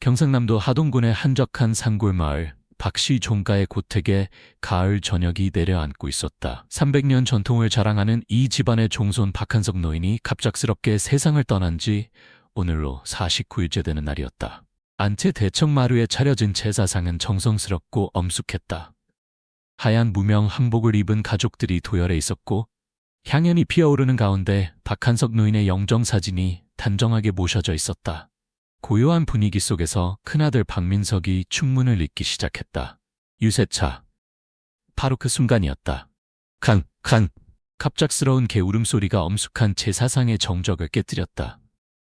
경상남도 하동군의 한적한 산골마을 박씨 종가의 고택에 가을 저녁이 내려앉고 있었다. 300년 전통을 자랑하는 이 집안의 종손 박한석 노인이 갑작스럽게 세상을 떠난 지 오늘로 49일째 되는 날이었다. 안채 대청마루에 차려진 제사상은 정성스럽고 엄숙했다. 하얀 무명 한복을 입은 가족들이 도열해 있었고 향연이 피어오르는 가운데 박한석 노인의 영정사진이 단정하게 모셔져 있었다. 고요한 분위기 속에서 큰아들 박민석이 충문을 읽기 시작했다. 유세차. 바로 그 순간이었다. 칸. 갑작스러운 개 울음소리가 엄숙한 제사상의 정적을 깨뜨렸다.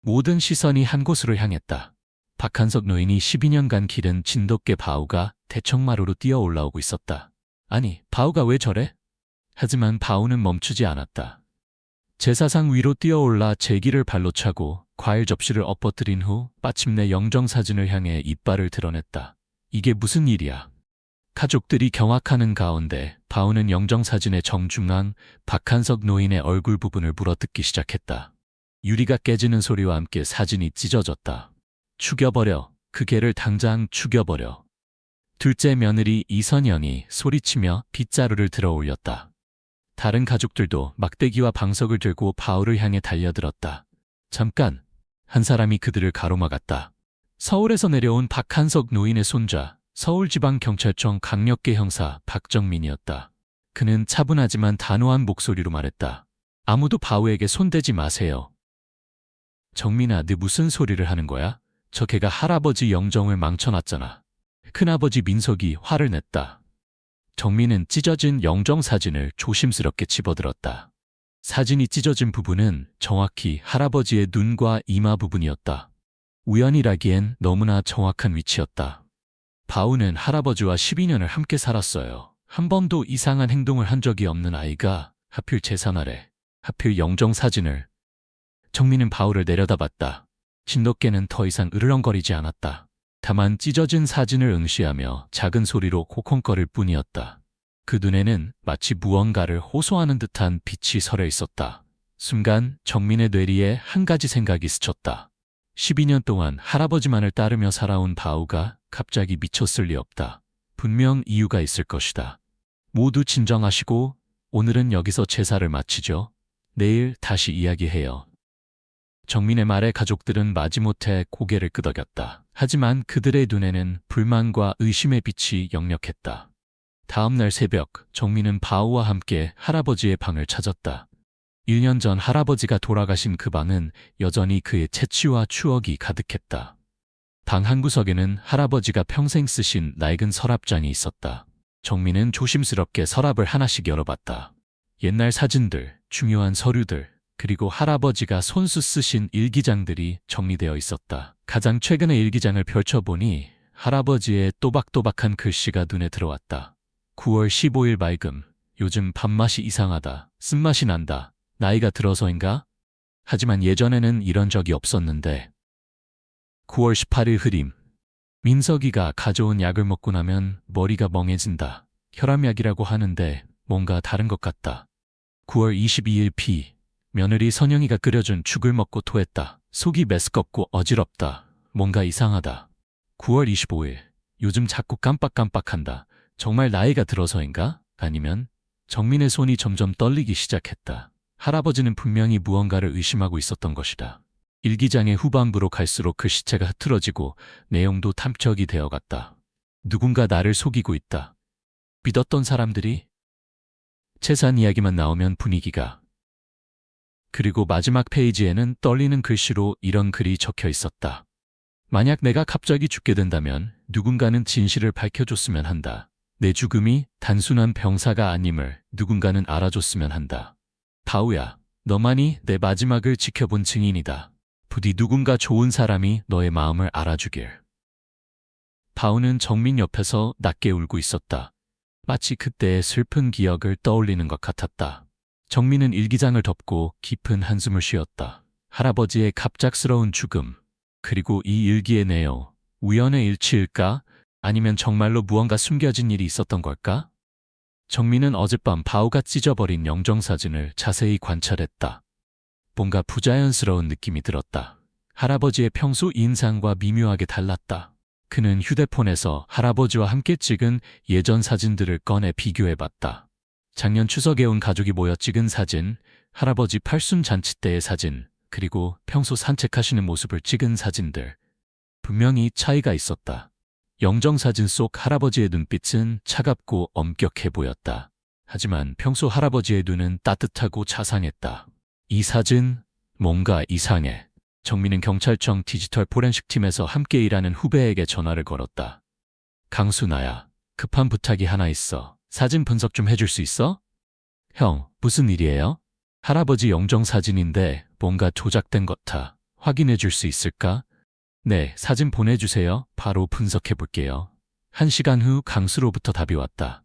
모든 시선이 한 곳으로 향했다. 박한석 노인이 12년간 기른 진돗개 바우가 대청마루로 뛰어 올라오고 있었다. 아니, 바우가 왜 저래? 하지만 바우는 멈추지 않았다. 제사상 위로 뛰어올라 제기를 발로 차고 과일 접시를 엎어뜨린 후 마침내 영정사진을 향해 이빨을 드러냈다. 이게 무슨 일이야? 가족들이 경악하는 가운데 바우는 영정사진의 정중앙 박한석 노인의 얼굴 부분을 물어뜯기 시작했다. 유리가 깨지는 소리와 함께 사진이 찢어졌다. 죽여버려. 그 개를 당장 죽여버려. 둘째 며느리 이선영이 소리치며 빗자루를 들어 올렸다. 다른 가족들도 막대기와 방석을 들고 바우를 향해 달려들었다. 잠깐! 한 사람이 그들을 가로막았다. 서울에서 내려온 박한석 노인의 손자, 서울지방경찰청 강력계 형사 박정민이었다. 그는 차분하지만 단호한 목소리로 말했다. 아무도 바우에게 손대지 마세요. 정민아, 너 무슨 소리를 하는 거야? 저 개가 할아버지 영정을 망쳐놨잖아. 큰아버지 민석이 화를 냈다. 정민은 찢어진 영정사진을 조심스럽게 집어들었다. 사진이 찢어진 부분은 정확히 할아버지의 눈과 이마 부분이었다. 우연이라기엔 너무나 정확한 위치였다. 바우는 할아버지와 12년을 함께 살았어요. 한 번도 이상한 행동을 한 적이 없는 아이가 하필 제사날에, 하필 영정사진을. 정민은 바우를 내려다봤다. 진돗개는 더 이상 으르렁거리지 않았다. 다만 찢어진 사진을 응시하며 작은 소리로 콩콩거릴 뿐이었다. 그 눈에는 마치 무언가를 호소하는 듯한 빛이 서려 있었다. 순간 정민의 뇌리에 한 가지 생각이 스쳤다. 12년 동안 할아버지만을 따르며 살아온 바우가 갑자기 미쳤을 리 없다. 분명 이유가 있을 것이다. 모두 진정하시고 오늘은 여기서 제사를 마치죠. 내일 다시 이야기해요. 정민의 말에 가족들은 마지못해 고개를 끄덕였다. 하지만 그들의 눈에는 불만과 의심의 빛이 역력했다. 다음 날 새벽, 정민은 바우와 함께 할아버지의 방을 찾았다. 1년 전 할아버지가 돌아가신 그 방은 여전히 그의 채취와 추억이 가득했다. 방 한구석에는 할아버지가 평생 쓰신 낡은 서랍장이 있었다. 정민은 조심스럽게 서랍을 하나씩 열어봤다. 옛날 사진들, 중요한 서류들, 그리고 할아버지가 손수 쓰신 일기장들이 정리되어 있었다. 가장 최근의 일기장을 펼쳐보니 할아버지의 또박또박한 글씨가 눈에 들어왔다. 9월 15일 맑음. 요즘 밥맛이 이상하다. 쓴맛이 난다. 나이가 들어서인가? 하지만 예전에는 이런 적이 없었는데. 9월 18일 흐림. 민석이가 가져온 약을 먹고 나면 머리가 멍해진다. 혈압약이라고 하는데 뭔가 다른 것 같다. 9월 22일 피. 며느리 선영이가 끓여준 죽을 먹고 토했다. 속이 메스껍고 어지럽다. 뭔가 이상하다. 9월 25일. 요즘 자꾸 깜빡깜빡한다. 정말 나이가 들어서인가? 아니면 정민의 손이 점점 떨리기 시작했다. 할아버지는 분명히 무언가를 의심하고 있었던 것이다. 일기장의 후반부로 갈수록 글씨체가 흐트러지고 내용도 탐척이 되어갔다. 누군가 나를 속이고 있다. 믿었던 사람들이? 재산 이야기만 나오면 분위기가. 그리고 마지막 페이지에는 떨리는 글씨로 이런 글이 적혀 있었다. 만약 내가 갑자기 죽게 된다면 누군가는 진실을 밝혀줬으면 한다. 내 죽음이 단순한 병사가 아님을 누군가는 알아줬으면 한다. 바우야, 너만이 내 마지막을 지켜본 증인이다. 부디 누군가 좋은 사람이 너의 마음을 알아주길. 바우는 정민 옆에서 낮게 울고 있었다. 마치 그때의 슬픈 기억을 떠올리는 것 같았다. 정민은 일기장을 덮고 깊은 한숨을 쉬었다. 할아버지의 갑작스러운 죽음, 그리고 이 일기의 내용, 우연의 일치일까? 아니면 정말로 무언가 숨겨진 일이 있었던 걸까? 정민은 어젯밤 바우가 찢어버린 영정사진을 자세히 관찰했다. 뭔가 부자연스러운 느낌이 들었다. 할아버지의 평소 인상과 미묘하게 달랐다. 그는 휴대폰에서 할아버지와 함께 찍은 예전 사진들을 꺼내 비교해봤다. 작년 추석에 온 가족이 모여 찍은 사진, 할아버지 팔순 잔치 때의 사진, 그리고 평소 산책하시는 모습을 찍은 사진들. 분명히 차이가 있었다. 영정사진 속 할아버지의 눈빛은 차갑고 엄격해 보였다. 하지만 평소 할아버지의 눈은 따뜻하고 자상했다. 이 사진, 뭔가 이상해. 정민은 경찰청 디지털 포렌식 팀에서 함께 일하는 후배에게 전화를 걸었다. 강수 나야. 급한 부탁이 하나 있어. 사진 분석 좀 해줄 수 있어? 형, 무슨 일이에요? 할아버지 영정사진인데 뭔가 조작된 것 같아. 확인해 줄 수 있을까? 네, 사진 보내주세요. 바로 분석해 볼게요. 1시간 후 강수로부터 답이 왔다.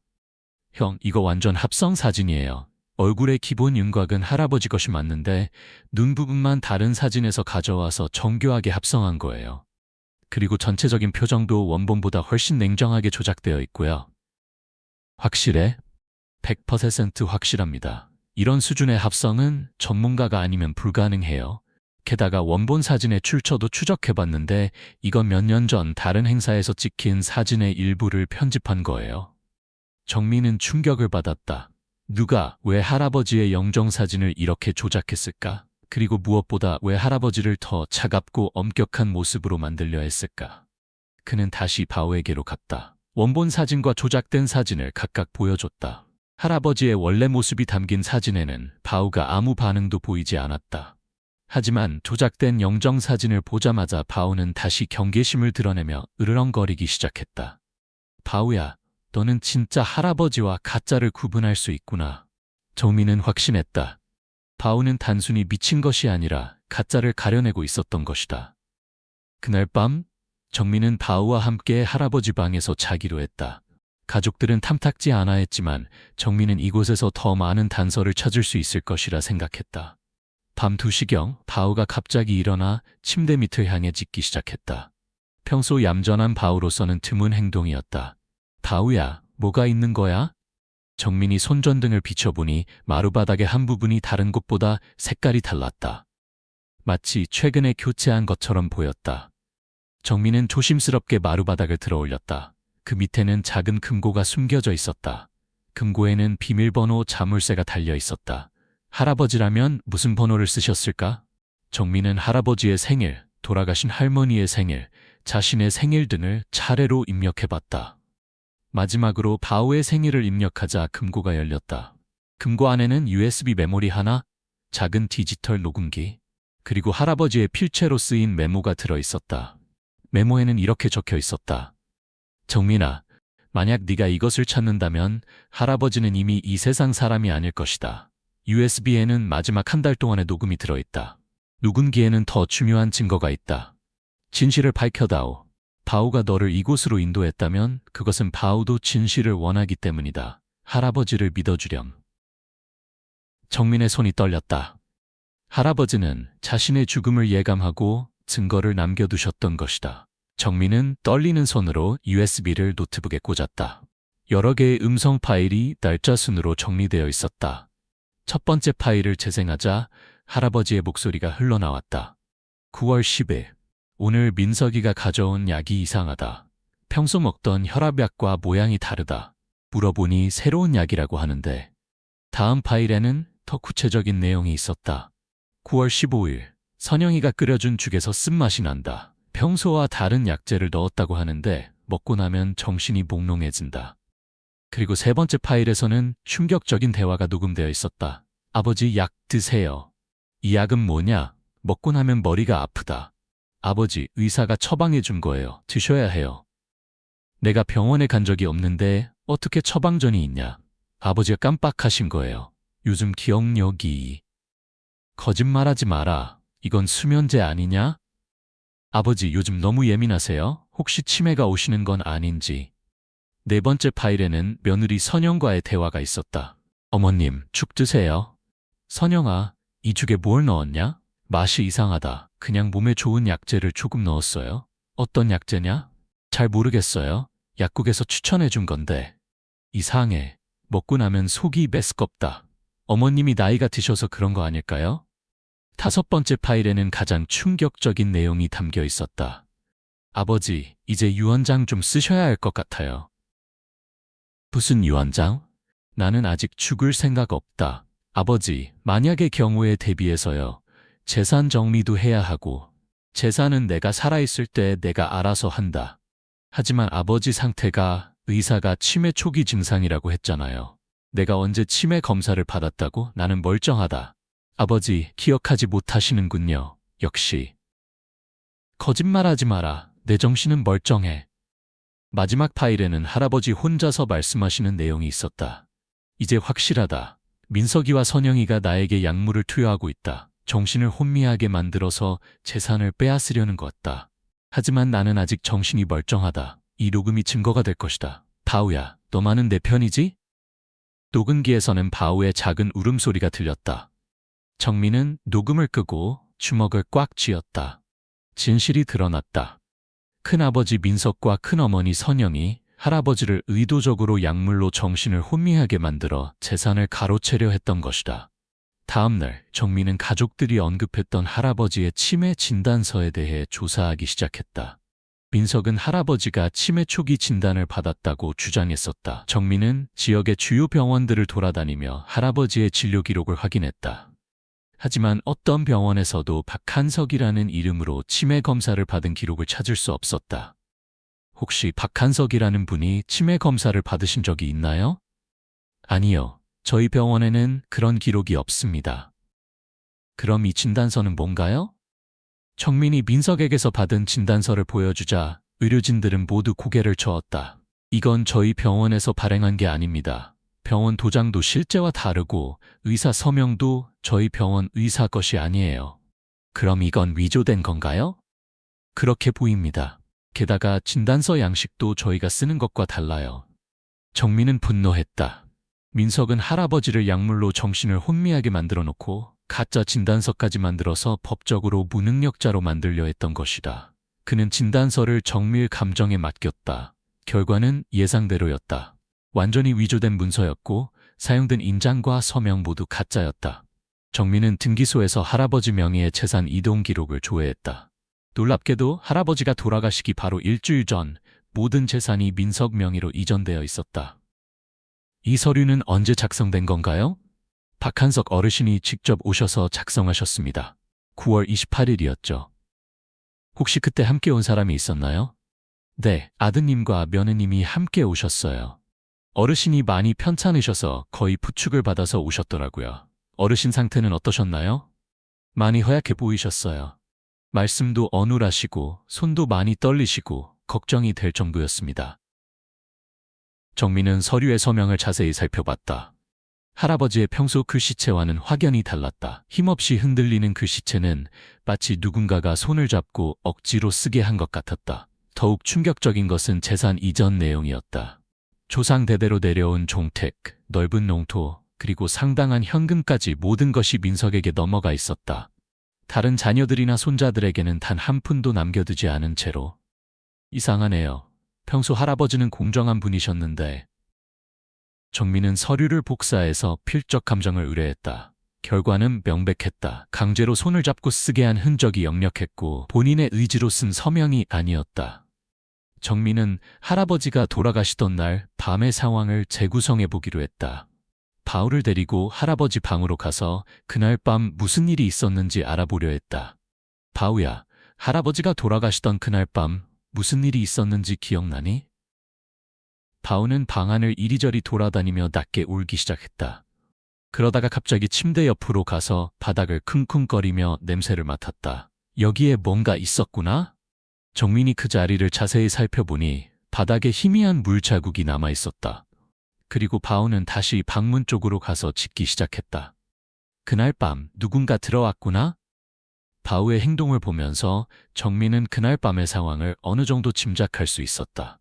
형, 이거 완전 합성 사진이에요. 얼굴의 기본 윤곽은 할아버지 것이 맞는데 눈 부분만 다른 사진에서 가져와서 정교하게 합성한 거예요. 그리고 전체적인 표정도 원본보다 훨씬 냉정하게 조작되어 있고요. 확실해? 100% 확실합니다. 이런 수준의 합성은 전문가가 아니면 불가능해요. 게다가 원본 사진의 출처도 추적해봤는데 이건 몇 년 전 다른 행사에서 찍힌 사진의 일부를 편집한 거예요. 정민은 충격을 받았다. 누가 왜 할아버지의 영정사진을 이렇게 조작했을까? 그리고 무엇보다 왜 할아버지를 더 차갑고 엄격한 모습으로 만들려 했을까? 그는 다시 바오에게로 갔다. 원본 사진과 조작된 사진을 각각 보여줬다. 할아버지의 원래 모습이 담긴 사진에는 바오가 아무 반응도 보이지 않았다. 하지만 조작된 영정사진을 보자마자 바오는 다시 경계심을 드러내며 으르렁거리기 시작했다. 바오야, 너는 진짜 할아버지와 가짜를 구분할 수 있구나. 정민은 확신했다. 바오는 단순히 미친 것이 아니라 가짜를 가려내고 있었던 것이다. 그날 밤, 정민은 바오와 함께 할아버지 방에서 자기로 했다. 가족들은 탐탁지 않아 했지만 정민은 이곳에서 더 많은 단서를 찾을 수 있을 것이라 생각했다. 밤 2시경 바오가 갑자기 일어나 침대 밑을 향해 짖기 시작했다. 평소 얌전한 바오로서는 드문 행동이었다. 바오야, 뭐가 있는 거야? 정민이 손전등을 비춰보니 마루바닥의 한 부분이 다른 곳보다 색깔이 달랐다. 마치 최근에 교체한 것처럼 보였다. 정민은 조심스럽게 마루바닥을 들어올렸다. 그 밑에는 작은 금고가 숨겨져 있었다. 금고에는 비밀번호 자물쇠가 달려 있었다. 할아버지라면 무슨 번호를 쓰셨을까? 정민은 할아버지의 생일, 돌아가신 할머니의 생일, 자신의 생일 등을 차례로 입력해봤다. 마지막으로 바오의 생일을 입력하자 금고가 열렸다. 금고 안에는 USB 메모리 하나, 작은 디지털 녹음기, 그리고 할아버지의 필체로 쓰인 메모가 들어있었다. 메모에는 이렇게 적혀 있었다. 정민아, 만약 네가 이것을 찾는다면 할아버지는 이미 이 세상 사람이 아닐 것이다. USB에는 마지막 1달 동안의 녹음이 들어있다. 녹음기에는 더 중요한 증거가 있다. 진실을 밝혀다오. 바오가 너를 이곳으로 인도했다면 그것은 바오도 진실을 원하기 때문이다. 할아버지를 믿어주렴. 정민의 손이 떨렸다. 할아버지는 자신의 죽음을 예감하고 증거를 남겨두셨던 것이다. 정민은 떨리는 손으로 USB를 노트북에 꽂았다. 여러 개의 음성 파일이 날짜 순으로 정리되어 있었다. 첫 번째 파일을 재생하자 할아버지의 목소리가 흘러나왔다. 9월 10일. 오늘 민석이가 가져온 약이 이상하다. 평소 먹던 혈압약과 모양이 다르다. 물어보니 새로운 약이라고 하는데 다음 파일에는 더 구체적인 내용이 있었다. 9월 15일. 선영이가 끓여준 죽에서 쓴맛이 난다. 평소와 다른 약재를 넣었다고 하는데 먹고 나면 정신이 몽롱해진다. 그리고 세 번째 파일에서는 충격적인 대화가 녹음되어 있었다. 아버지, 약 드세요. 이 약은 뭐냐? 먹고 나면 머리가 아프다. 아버지, 의사가 처방해 준 거예요. 드셔야 해요. 내가 병원에 간 적이 없는데 어떻게 처방전이 있냐? 아버지가 깜빡하신 거예요. 요즘 기억력이... 거짓말하지 마라. 이건 수면제 아니냐? 아버지, 요즘 너무 예민하세요? 혹시 치매가 오시는 건 아닌지. 네 번째 파일에는 며느리 선영과의 대화가 있었다. 어머님, 죽 드세요. 선영아, 이 죽에 뭘 넣었냐? 맛이 이상하다. 그냥 몸에 좋은 약재를 조금 넣었어요. 어떤 약재냐? 잘 모르겠어요. 약국에서 추천해 준 건데. 이상해. 먹고 나면 속이 메스껍다. 어머님이 나이가 드셔서 그런 거 아닐까요? 5번째 파일에는 가장 충격적인 내용이 담겨 있었다. 아버지, 이제 유언장 좀 쓰셔야 할 것 같아요. 무슨 유언장? 나는 아직 죽을 생각 없다. 아버지, 만약의 경우에 대비해서요. 재산 정리도 해야 하고, 재산은 내가 살아있을 때 내가 알아서 한다. 하지만 아버지 상태가 의사가 치매 초기 증상이라고 했잖아요. 내가 언제 치매 검사를 받았다고? 나는 멀쩡하다. 아버지, 기억하지 못하시는군요. 역시. 거짓말하지 마라. 내 정신은 멀쩡해. 마지막 파일에는 할아버지 혼자서 말씀하시는 내용이 있었다. 이제 확실하다. 민석이와 선영이가 나에게 약물을 투여하고 있다. 정신을 혼미하게 만들어서 재산을 빼앗으려는 것 같다. 하지만 나는 아직 정신이 멀쩡하다. 이 녹음이 증거가 될 것이다. 바우야, 너만은 내 편이지? 녹음기에서는 바우의 작은 울음소리가 들렸다. 정민은 녹음을 끄고 주먹을 꽉 쥐었다. 진실이 드러났다. 큰아버지 민석과 큰어머니 선영이 할아버지를 의도적으로 약물로 정신을 혼미하게 만들어 재산을 가로채려 했던 것이다. 다음 날 정민은 가족들이 언급했던 할아버지의 치매 진단서에 대해 조사하기 시작했다. 민석은 할아버지가 치매 초기 진단을 받았다고 주장했었다. 정민은 지역의 주요 병원들을 돌아다니며 할아버지의 진료 기록을 확인했다. 하지만 어떤 병원에서도 박한석이라는 이름으로 치매 검사를 받은 기록을 찾을 수 없었다. 혹시 박한석이라는 분이 치매 검사를 받으신 적이 있나요? 아니요. 저희 병원에는 그런 기록이 없습니다. 그럼 이 진단서는 뭔가요? 정민이 민석에게서 받은 진단서를 보여주자 의료진들은 모두 고개를 저었다. 이건 저희 병원에서 발행한 게 아닙니다. 병원 도장도 실제와 다르고 의사 서명도 저희 병원 의사 것이 아니에요. 그럼 이건 위조된 건가요? 그렇게 보입니다. 게다가 진단서 양식도 저희가 쓰는 것과 달라요. 정민은 분노했다. 민석은 할아버지를 약물로 정신을 혼미하게 만들어 놓고 가짜 진단서까지 만들어서 법적으로 무능력자로 만들려 했던 것이다. 그는 진단서를 정밀 감정에 맡겼다. 결과는 예상대로였다. 완전히 위조된 문서였고 사용된 인장과 서명 모두 가짜였다. 정민은 등기소에서 할아버지 명의의 재산 이동 기록을 조회했다. 놀랍게도 할아버지가 돌아가시기 바로 일주일 전 모든 재산이 민석 명의로 이전되어 있었다. 이 서류는 언제 작성된 건가요? 박한석 어르신이 직접 오셔서 작성하셨습니다. 9월 28일이었죠. 혹시 그때 함께 온 사람이 있었나요? 네, 아드님과 며느님이 함께 오셨어요. 어르신이 많이 편찮으셔서 거의 부축을 받아서 오셨더라고요. 어르신 상태는 어떠셨나요? 많이 허약해 보이셨어요. 말씀도 어눌하시고 손도 많이 떨리시고 걱정이 될 정도였습니다. 정민은 서류의 서명을 자세히 살펴봤다. 할아버지의 평소 글씨체와는 확연히 달랐다. 힘없이 흔들리는 글씨체는 마치 누군가가 손을 잡고 억지로 쓰게 한 것 같았다. 더욱 충격적인 것은 재산 이전 내용이었다. 조상 대대로 내려온 종택, 넓은 농토, 그리고 상당한 현금까지 모든 것이 민석에게 넘어가 있었다. 다른 자녀들이나 손자들에게는 단 한 푼도 남겨두지 않은 채로. 이상하네요. 평소 할아버지는 공정한 분이셨는데. 정민은 서류를 복사해서 필적 감정을 의뢰했다. 결과는 명백했다. 강제로 손을 잡고 쓰게 한 흔적이 역력했고 본인의 의지로 쓴 서명이 아니었다. 정민은 할아버지가 돌아가시던 날 밤의 상황을 재구성해 보기로 했다. 바울을 데리고 할아버지 방으로 가서 그날 밤 무슨 일이 있었는지 알아보려 했다. 바우야, 할아버지가 돌아가시던 그날 밤 무슨 일이 있었는지 기억나니? 바우는 방 안을 이리저리 돌아다니며 낮게 울기 시작했다. 그러다가 갑자기 침대 옆으로 가서 바닥을 킁킁거리며 냄새를 맡았다. 여기에 뭔가 있었구나? 정민이 그 자리를 자세히 살펴보니 바닥에 희미한 물자국이 남아 있었다. 그리고 바우는 다시 방문 쪽으로 가서 짖기 시작했다. 그날 밤 누군가 들어왔구나? 바우의 행동을 보면서 정민은 그날 밤의 상황을 어느 정도 짐작할 수 있었다.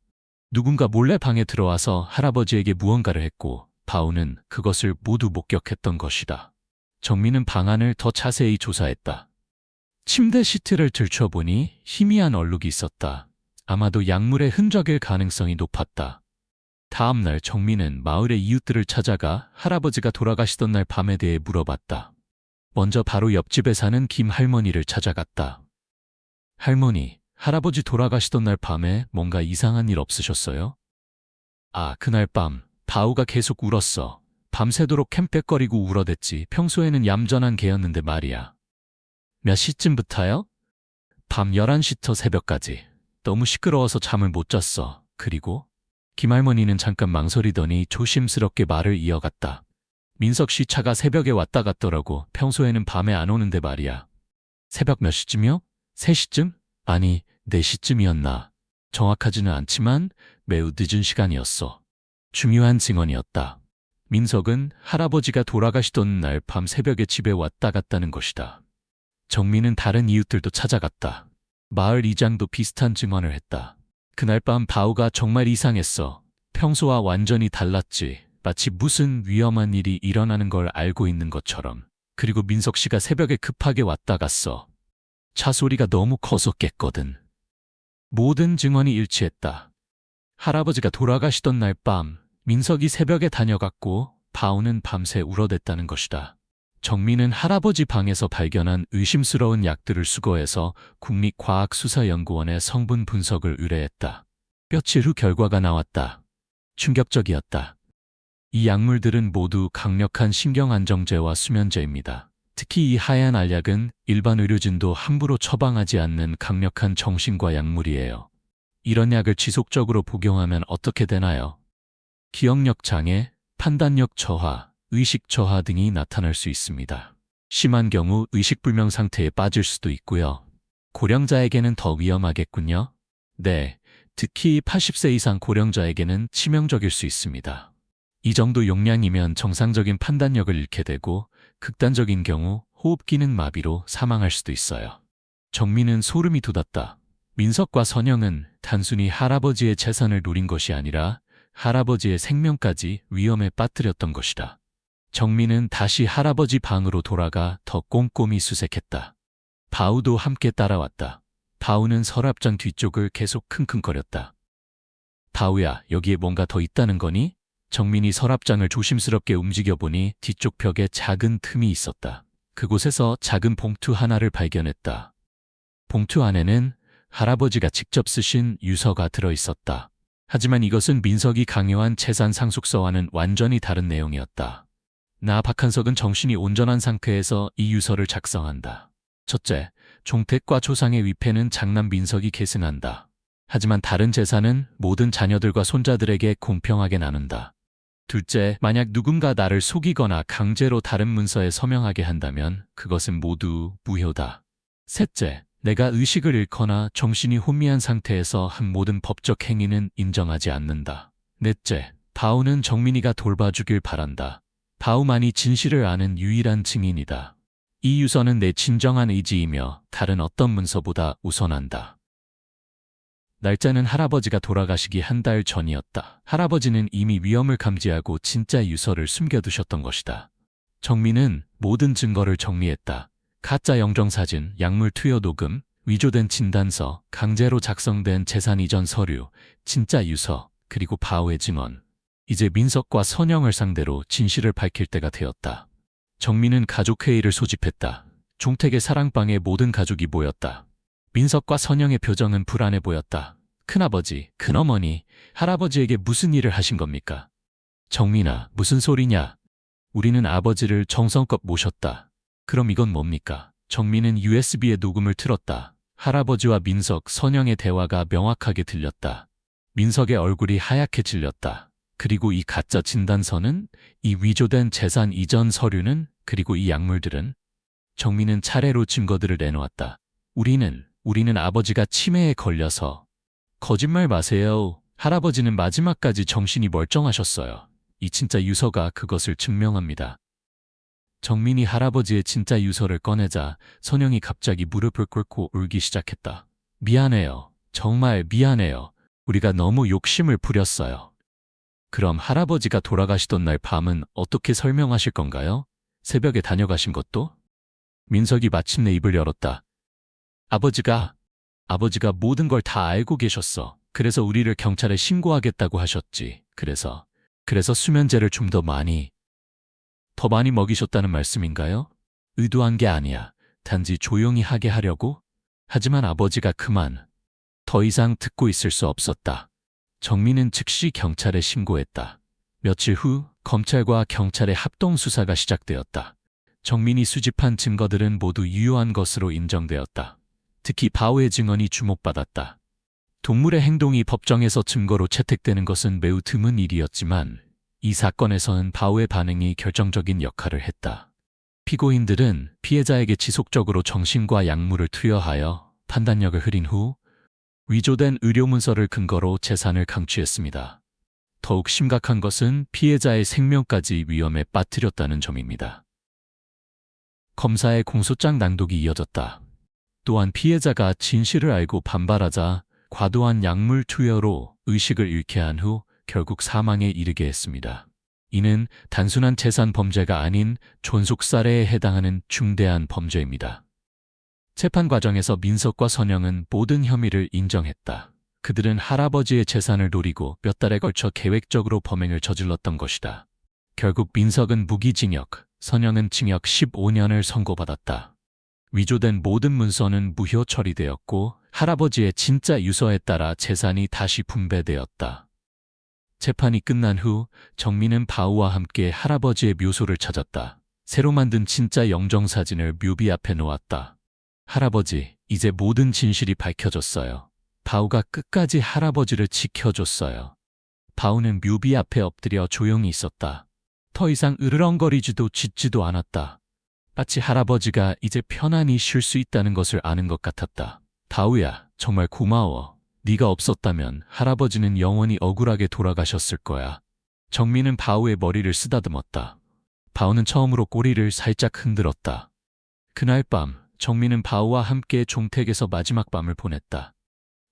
누군가 몰래 방에 들어와서 할아버지에게 무언가를 했고 바우는 그것을 모두 목격했던 것이다. 정민은 방 안을 더 자세히 조사했다. 침대 시트를 들춰보니 희미한 얼룩이 있었다. 아마도 약물의 흔적일 가능성이 높았다. 다음 날 정민은 마을의 이웃들을 찾아가 할아버지가 돌아가시던 날 밤에 대해 물어봤다. 먼저 바로 옆집에 사는 김 할머니를 찾아갔다. 할머니, 할아버지 돌아가시던 날 밤에 뭔가 이상한 일 없으셨어요? 아, 그날 밤 바우가 계속 울었어. 밤새도록 캠빽거리고 울어댔지. 평소에는 얌전한 개였는데 말이야. 몇 시쯤부터요? 밤 11시부터 새벽까지. 너무 시끄러워서 잠을 못 잤어. 그리고 김할머니는 잠깐 망설이더니 조심스럽게 말을 이어갔다. 민석 씨 차가 새벽에 왔다 갔더라고. 평소에는 밤에 안 오는데 말이야. 새벽 몇 시쯤이요? 3시쯤? 아니, 4시쯤이었나. 정확하지는 않지만 매우 늦은 시간이었어. 중요한 증언이었다. 민석은 할아버지가 돌아가시던 날 밤 새벽에 집에 왔다 갔다는 것이다. 정민은 다른 이웃들도 찾아갔다. 마을 이장도 비슷한 증언을 했다. 그날 밤 바우가 정말 이상했어. 평소와 완전히 달랐지. 마치 무슨 위험한 일이 일어나는 걸 알고 있는 것처럼. 그리고 민석 씨가 새벽에 급하게 왔다 갔어. 차 소리가 너무 커서 깼거든. 모든 증언이 일치했다. 할아버지가 돌아가시던 날 밤 민석이 새벽에 다녀갔고 바우는 밤새 울어댔다는 것이다. 정민은 할아버지 방에서 발견한 의심스러운 약들을 수거해서 국립과학수사연구원에 성분 분석을 의뢰했다. 며칠 후 결과가 나왔다. 충격적이었다. 이 약물들은 모두 강력한 신경안정제와 수면제입니다. 특히 이 하얀 알약은 일반 의료진도 함부로 처방하지 않는 강력한 정신과 약물이에요. 이런 약을 지속적으로 복용하면 어떻게 되나요? 기억력 장애, 판단력 저하, 의식 저하 등이 나타날 수 있습니다. 심한 경우 의식불명 상태에 빠질 수도 있고요. 고령자에게는 더 위험하겠군요. 네, 특히 80세 이상 고령자에게는 치명적일 수 있습니다. 이 정도 용량이면 정상적인 판단력을 잃게 되고 극단적인 경우 호흡 기능 마비로 사망할 수도 있어요. 정민은 소름이 돋았다. 민석과 선영은 단순히 할아버지의 재산을 노린 것이 아니라 할아버지의 생명까지 위험에 빠뜨렸던 것이다. 정민은 다시 할아버지 방으로 돌아가 더 꼼꼼히 수색했다. 바우도 함께 따라왔다. 바우는 서랍장 뒤쪽을 계속 킁킁거렸다. 바우야, 여기에 뭔가 더 있다는 거니? 정민이 서랍장을 조심스럽게 움직여보니 뒤쪽 벽에 작은 틈이 있었다. 그곳에서 작은 봉투 하나를 발견했다. 봉투 안에는 할아버지가 직접 쓰신 유서가 들어있었다. 하지만 이것은 민석이 강요한 재산 상속서와는 완전히 다른 내용이었다. 나 박한석은 정신이 온전한 상태에서 이 유서를 작성한다. 첫째, 종택과 조상의 위패는 장남 민석이 계승한다. 하지만 다른 재산은 모든 자녀들과 손자들에게 공평하게 나눈다. 둘째, 만약 누군가 나를 속이거나 강제로 다른 문서에 서명하게 한다면 그것은 모두 무효다. 셋째, 내가 의식을 잃거나 정신이 혼미한 상태에서 한 모든 법적 행위는 인정하지 않는다. 넷째, 바우는 정민이가 돌봐주길 바란다. 바우만이 진실을 아는 유일한 증인이다. 이 유서는 내 진정한 의지이며 다른 어떤 문서보다 우선한다. 날짜는 할아버지가 돌아가시기 한 달 전이었다. 할아버지는 이미 위험을 감지하고 진짜 유서를 숨겨두셨던 것이다. 정민은 모든 증거를 정리했다. 가짜 영정사진, 약물 투여 녹음, 위조된 진단서, 강제로 작성된 재산 이전 서류, 진짜 유서, 그리고 바우의 증언. 이제 민석과 선영을 상대로 진실을 밝힐 때가 되었다. 정민은 가족회의를 소집했다. 종택의 사랑방에 모든 가족이 모였다. 민석과 선영의 표정은 불안해 보였다. 큰아버지, 큰어머니, 할아버지에게 무슨 일을 하신 겁니까? 정민아, 무슨 소리냐? 우리는 아버지를 정성껏 모셨다. 그럼 이건 뭡니까? 정민은 USB에 녹음을 틀었다. 할아버지와 민석, 선영의 대화가 명확하게 들렸다. 민석의 얼굴이 하얗게 질렸다. 그리고 이 가짜 진단서는, 이 위조된 재산 이전 서류는, 그리고 이 약물들은? 정민은 차례로 증거들을 내놓았다. 우리는 아버지가 치매에 걸려서. 거짓말 마세요. 할아버지는 마지막까지 정신이 멀쩡하셨어요. 이 진짜 유서가 그것을 증명합니다. 정민이 할아버지의 진짜 유서를 꺼내자 선영이 갑자기 무릎을 꿇고 울기 시작했다. 미안해요. 정말 미안해요. 우리가 너무 욕심을 부렸어요. 그럼 할아버지가 돌아가시던 날 밤은 어떻게 설명하실 건가요? 새벽에 다녀가신 것도? 민석이 마침내 입을 열었다. 아버지가 모든 걸 다 알고 계셨어. 그래서 우리를 경찰에 신고하겠다고 하셨지. 그래서 수면제를 좀 더 많이 먹이셨다는 말씀인가요? 의도한 게 아니야. 단지 조용히 하게 하려고? 하지만 아버지가 그만. 더 이상 듣고 있을 수 없었다. 정민은 즉시 경찰에 신고했다. 며칠 후 검찰과 경찰의 합동 수사가 시작되었다. 정민이 수집한 증거들은 모두 유효한 것으로 인정되었다. 특히 바오의 증언이 주목받았다. 동물의 행동이 법정에서 증거로 채택되는 것은 매우 드문 일이었지만 이 사건에서는 바오의 반응이 결정적인 역할을 했다. 피고인들은 피해자에게 지속적으로 정신과 약물을 투여하여 판단력을 흐린 후 위조된 의료문서를 근거로 재산을 강취했습니다. 더욱 심각한 것은 피해자의 생명까지 위험에 빠뜨렸다는 점입니다. 검사의 공소장 낭독이 이어졌다. 또한 피해자가 진실을 알고 반발하자 과도한 약물 투여로 의식을 잃게 한 후 결국 사망에 이르게 했습니다. 이는 단순한 재산 범죄가 아닌 존속살해에 해당하는 중대한 범죄입니다. 재판 과정에서 민석과 선영은 모든 혐의를 인정했다. 그들은 할아버지의 재산을 노리고 몇 달에 걸쳐 계획적으로 범행을 저질렀던 것이다. 결국 민석은 무기징역, 선영은 징역 15년을 선고받았다. 위조된 모든 문서는 무효 처리되었고 할아버지의 진짜 유서에 따라 재산이 다시 분배되었다. 재판이 끝난 후 정민은 바오와 함께 할아버지의 묘소를 찾았다. 새로 만든 진짜 영정사진을 묘비 앞에 놓았다. 할아버지, 이제 모든 진실이 밝혀졌어요. 바오가 끝까지 할아버지를 지켜줬어요. 바오는 묘비 앞에 엎드려 조용히 있었다. 더 이상 으르렁거리지도 짖지도 않았다. 마치 할아버지가 이제 편안히 쉴 수 있다는 것을 아는 것 같았다. 바오야, 정말 고마워. 네가 없었다면 할아버지는 영원히 억울하게 돌아가셨을 거야. 정민은 바오의 머리를 쓰다듬었다. 바오는 처음으로 꼬리를 살짝 흔들었다. 그날 밤 정민은 바오와 함께 종택에서 마지막 밤을 보냈다.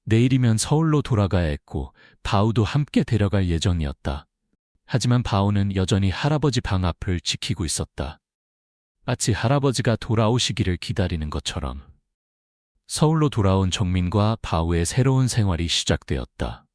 내일이면 서울로 돌아가야 했고 바오도 함께 데려갈 예정이었다. 하지만 바오는 여전히 할아버지 방 앞을 지키고 있었다. 마치 할아버지가 돌아오시기를 기다리는 것처럼. 서울로 돌아온 정민과 바오의 새로운 생활이 시작되었다.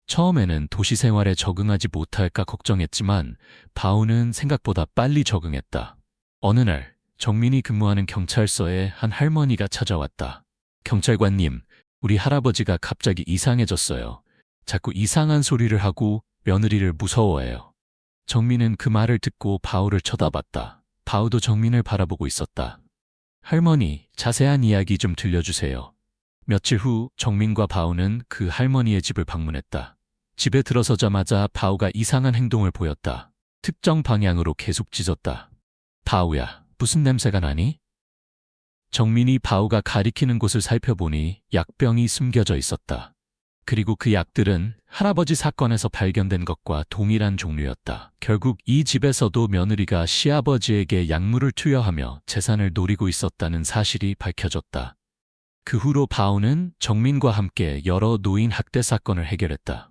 처음에는 도시 생활에 적응하지 못할까 걱정했지만 바오는 생각보다 빨리 적응했다. 어느 날 정민이 근무하는 경찰서에 한 할머니가 찾아왔다. 경찰관님, 우리 할아버지가 갑자기 이상해졌어요. 자꾸 이상한 소리를 하고 며느리를 무서워해요. 정민은 그 말을 듣고 바오를 쳐다봤다. 바오도 정민을 바라보고 있었다. 할머니, 자세한 이야기 좀 들려주세요. 며칠 후 정민과 바오는 그 할머니의 집을 방문했다. 집에 들어서자마자 바오가 이상한 행동을 보였다. 특정 방향으로 계속 짖었다. 바오야, 무슨 냄새가 나니? 정민이 바오가 가리키는 곳을 살펴보니 약병이 숨겨져 있었다. 그리고 그 약들은 할아버지 사건에서 발견된 것과 동일한 종류였다. 결국 이 집에서도 며느리가 시아버지에게 약물을 투여하며 재산을 노리고 있었다는 사실이 밝혀졌다. 그 후로 바오는 정민과 함께 여러 노인 학대 사건을 해결했다.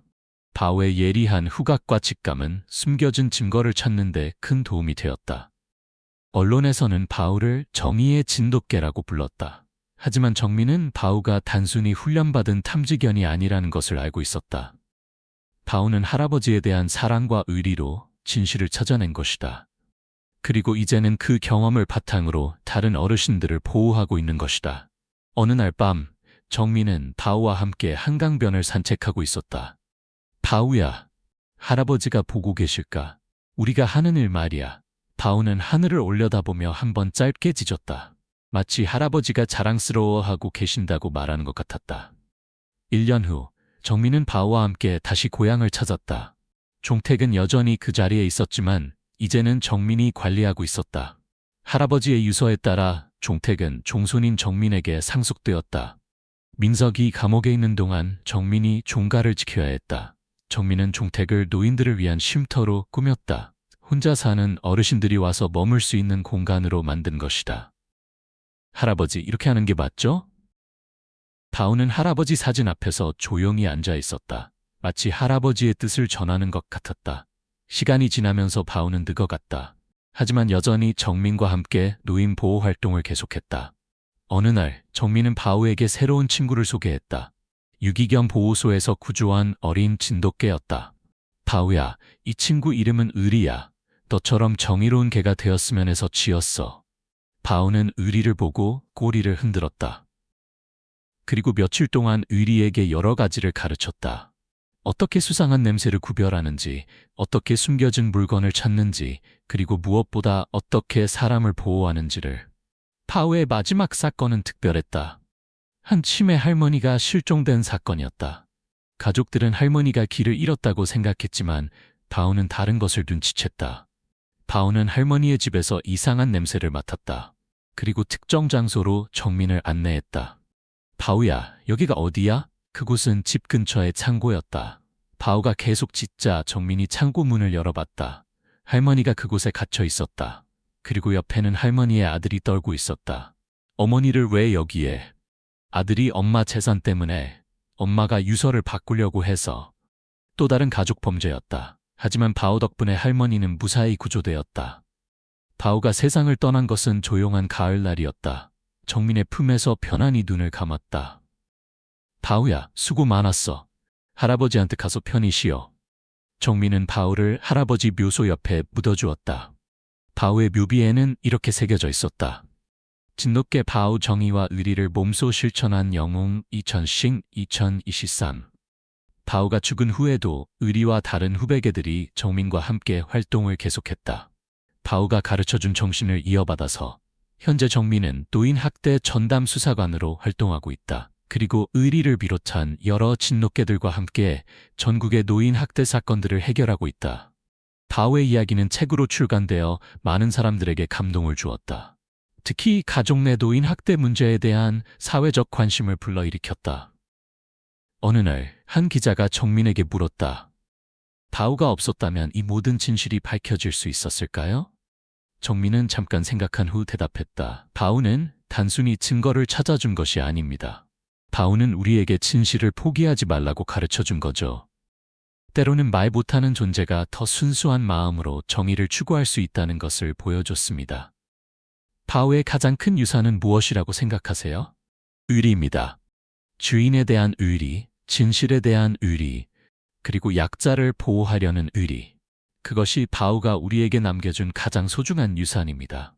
바오의 예리한 후각과 직감은 숨겨진 증거를 찾는 데 큰 도움이 되었다. 언론에서는 바오를 정의의 진돗개라고 불렀다. 하지만 정민은 바오가 단순히 훈련받은 탐지견이 아니라는 것을 알고 있었다. 바오는 할아버지에 대한 사랑과 의리로 진실을 찾아낸 것이다. 그리고 이제는 그 경험을 바탕으로 다른 어르신들을 보호하고 있는 것이다. 어느 날 밤, 정민은 바오와 함께 한강변을 산책하고 있었다. 바오야, 할아버지가 보고 계실까? 우리가 하는 일 말이야. 바오는 하늘을 올려다보며 한번 짧게 짖었다. 마치 할아버지가 자랑스러워하고 계신다고 말하는 것 같았다. 1년 후 정민은 바오와 함께 다시 고향을 찾았다. 종택은 여전히 그 자리에 있었지만 이제는 정민이 관리하고 있었다. 할아버지의 유서에 따라 종택은 종손인 정민에게 상속되었다. 민석이 감옥에 있는 동안 정민이 종가를 지켜야 했다. 정민은 종택을 노인들을 위한 쉼터로 꾸몄다. 혼자 사는 어르신들이 와서 머물 수 있는 공간으로 만든 것이다. 할아버지, 이렇게 하는 게 맞죠? 바오는 할아버지 사진 앞에서 조용히 앉아 있었다. 마치 할아버지의 뜻을 전하는 것 같았다. 시간이 지나면서 바오는 늙어갔다. 하지만 여전히 정민과 함께 노인 보호 활동을 계속했다. 어느 날 정민은 바오에게 새로운 친구를 소개했다. 유기견 보호소에서 구조한 어린 진돗개였다. 바오야, 이 친구 이름은 의리야. 너처럼 정의로운 개가 되었으면 해서 지었어. 바오는 의리를 보고 꼬리를 흔들었다. 그리고 며칠 동안 의리에게 여러 가지를 가르쳤다. 어떻게 수상한 냄새를 구별하는지, 어떻게 숨겨진 물건을 찾는지, 그리고 무엇보다 어떻게 사람을 보호하는지를. 바오의 마지막 사건은 특별했다. 한 치매 할머니가 실종된 사건이었다. 가족들은 할머니가 길을 잃었다고 생각했지만 바오는 다른 것을 눈치챘다. 바오는 할머니의 집에서 이상한 냄새를 맡았다. 그리고 특정 장소로 정민을 안내했다. 바오야, 여기가 어디야? 그곳은 집 근처의 창고였다. 바오가 계속 짖자 정민이 창고 문을 열어봤다. 할머니가 그곳에 갇혀 있었다. 그리고 옆에는 할머니의 아들이 떨고 있었다. 어머니를 왜 여기에? 아들이 엄마 재산 때문에, 엄마가 유서를 바꾸려고 해서. 또 다른 가족 범죄였다. 하지만 바오 덕분에 할머니는 무사히 구조되었다. 바오가 세상을 떠난 것은 조용한 가을날이었다. 정민의 품에서 편안히 눈을 감았다. 바오야, 수고 많았어. 할아버지한테 가서 편히 쉬어. 정민은 바오를 할아버지 묘소 옆에 묻어주었다. 바오의 묘비에는 이렇게 새겨져 있었다. 진돗개 바오 정의와 의리를 몸소 실천한 영웅 2023. 바오가 죽은 후에도 의리와 다른 후배개들이 정민과 함께 활동을 계속했다. 바오가 가르쳐준 정신을 이어받아서 현재 정민은 노인학대 전담 수사관으로 활동하고 있다. 그리고 의리를 비롯한 여러 진돗개들과 함께 전국의 노인학대 사건들을 해결하고 있다. 바오의 이야기는 책으로 출간되어 많은 사람들에게 감동을 주었다. 특히 가족 내 노인학대 문제에 대한 사회적 관심을 불러일으켰다. 어느 날 한 기자가 정민에게 물었다. 바오가 없었다면 이 모든 진실이 밝혀질 수 있었을까요? 정민은 잠깐 생각한 후 대답했다. 바오는 단순히 증거를 찾아준 것이 아닙니다. 바오는 우리에게 진실을 포기하지 말라고 가르쳐준 거죠. 때로는 말 못하는 존재가 더 순수한 마음으로 정의를 추구할 수 있다는 것을 보여줬습니다. 바오의 가장 큰 유산은 무엇이라고 생각하세요? 의리입니다. 주인에 대한 의리, 진실에 대한 의리, 그리고 약자를 보호하려는 의리. 그것이 바오가 우리에게 남겨준 가장 소중한 유산입니다.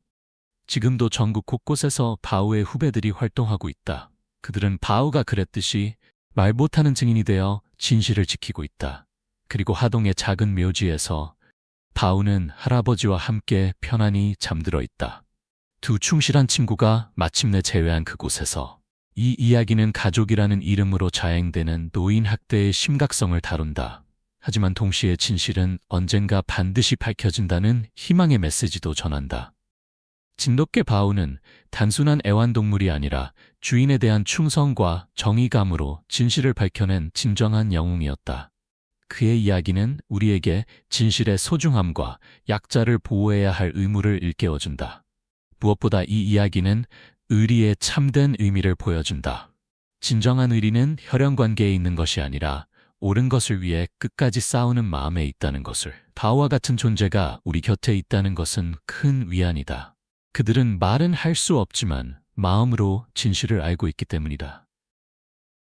지금도 전국 곳곳에서 바오의 후배들이 활동하고 있다. 그들은 바오가 그랬듯이 말 못하는 증인이 되어 진실을 지키고 있다. 그리고 하동의 작은 묘지에서 바오는 할아버지와 함께 편안히 잠들어 있다. 두 충실한 친구가 마침내 재회한 그곳에서. 이 이야기는 가족이라는 이름으로 자행되는 노인 학대의 심각성을 다룬다. 하지만 동시에 진실은 언젠가 반드시 밝혀진다는 희망의 메시지도 전한다. 진돗개 바오는 단순한 애완동물이 아니라 주인에 대한 충성과 정의감으로 진실을 밝혀낸 진정한 영웅이었다. 그의 이야기는 우리에게 진실의 소중함과 약자를 보호해야 할 의무를 일깨워준다. 무엇보다 이 이야기는 의리의 참된 의미를 보여준다. 진정한 의리는 혈연관계에 있는 것이 아니라 옳은 것을 위해 끝까지 싸우는 마음에 있다는 것을. 바오와 같은 존재가 우리 곁에 있다는 것은 큰 위안이다. 그들은 말은 할 수 없지만 마음으로 진실을 알고 있기 때문이다.